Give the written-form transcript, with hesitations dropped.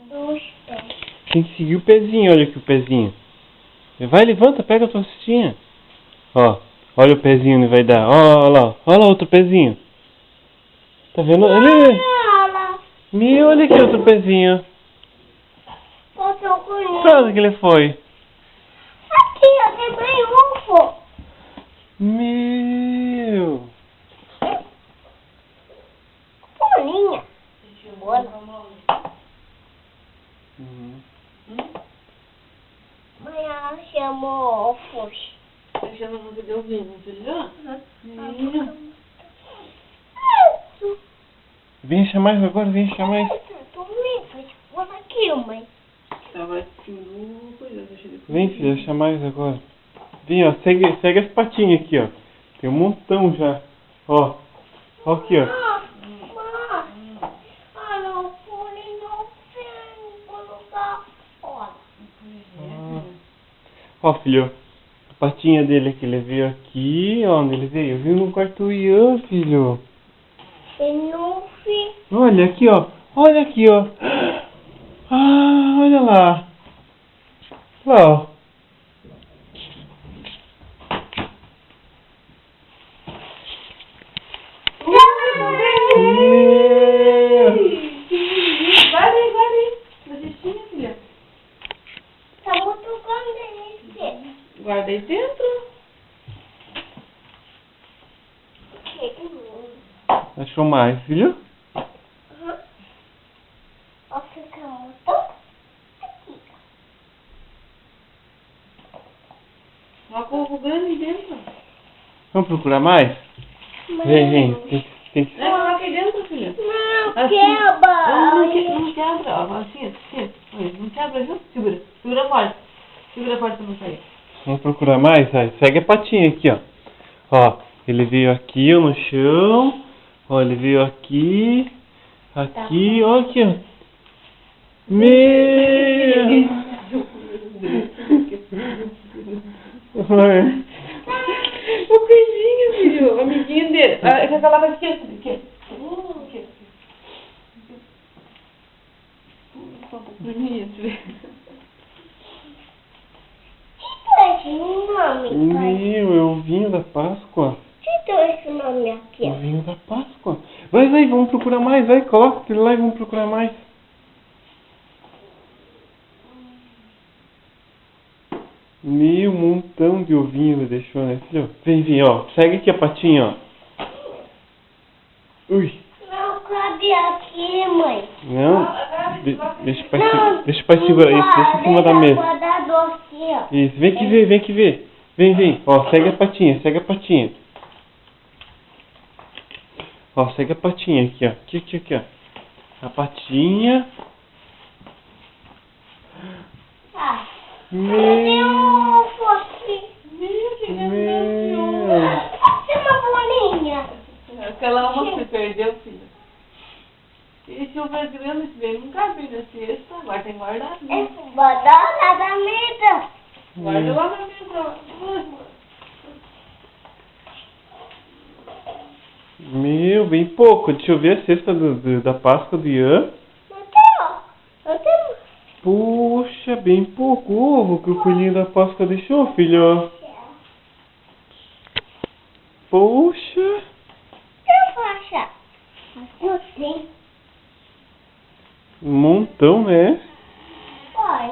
Dois pés. Tem que seguir o pezinho, olha aqui o pezinho. Vai, levanta, pega a tua cestinha. Ó, olha o pezinho que vai dar. Ó lá, olha lá outro pezinho. Tá vendo? Ali. Meu, olha aqui outro pezinho. Pra onde que ele foi? Aqui, eu quebrei UFO. Meu. Bolinha. Mãe, ela chamou UFOs. Você chama muito de ovinho, entendeu? Vem achar mais agora, vem achar mais. Tô vendo, olha aqui, mãe. Tava assistindo coisa, deixa eu ver. Vem, filha, achar mais agora. Vem, ó, segue as patinhas aqui, ó. Tem um montão já. Ó, ó aqui, ó. Ó, filho, a patinha dele aqui, ele veio aqui, ó, onde ele veio? Veio no quarto do Ian, filho. Eu não vi. Olha aqui, ó. Olha aqui, ó. Ah, olha lá. Lá, ó. Guarda aí. Cestinha, filha. Tá muito grande esse. Guarda aí dentro. Achou mais, filho? Ó, fica muito aqui. Uma coisa grande dentro. Vamos procurar mais? Vem. Tem que... Coloca aqui dentro, filha. Não, Assim. quebra. Não quebra, ó. Assim. Olha, não quebra, viu? Segura forte. Segura forte pra não sair. Vamos procurar mais? Aí, segue a patinha aqui, ó. Ó, ele veio aqui, ó, no chão. Ó, ele veio aqui. Aqui, ó, aqui, ó. Meu! O coisinho, filho. O amiguinho dele. Quer falar mais aqui? Aqui. Bonito. Esse nome, pai. Meu, é o vinho da Páscoa. Que trouxe esse nome aqui, O ó? vinho da Páscoa. Vai, vamos procurar mais. Vai, coloca ele lá e vamos procurar mais. Meu, montão de ovinho ele deixou, né, filho? Vem, ó. Segue aqui a patinha, ó. Ui. Não cabe aqui, mãe. Não. Deixa o pai segurar isso. Deixa em cima da mesa. Guardador aqui, ó. Isso. Vem que ver. Vem. Ó, segue a patinha. Ó, segue a patinha aqui, ó. Aqui, ó. A patinha. Ah. Meu. Tem uma bolinha. Aquela uma que perdeu, filho. E se houver grana, esse daí não cabe na cesta. Agora tem que guardar. Né? Esse badana da mesa. Guarda lá na mesa. Meu, bem pouco. Deixa eu ver a cesta da Páscoa do Ian. Não tem. Puxa, bem pouco ovo que o coelhinho da Páscoa deixou, filho. Poxa. Eu vou achar. Não tem. Um montão, né? Pai,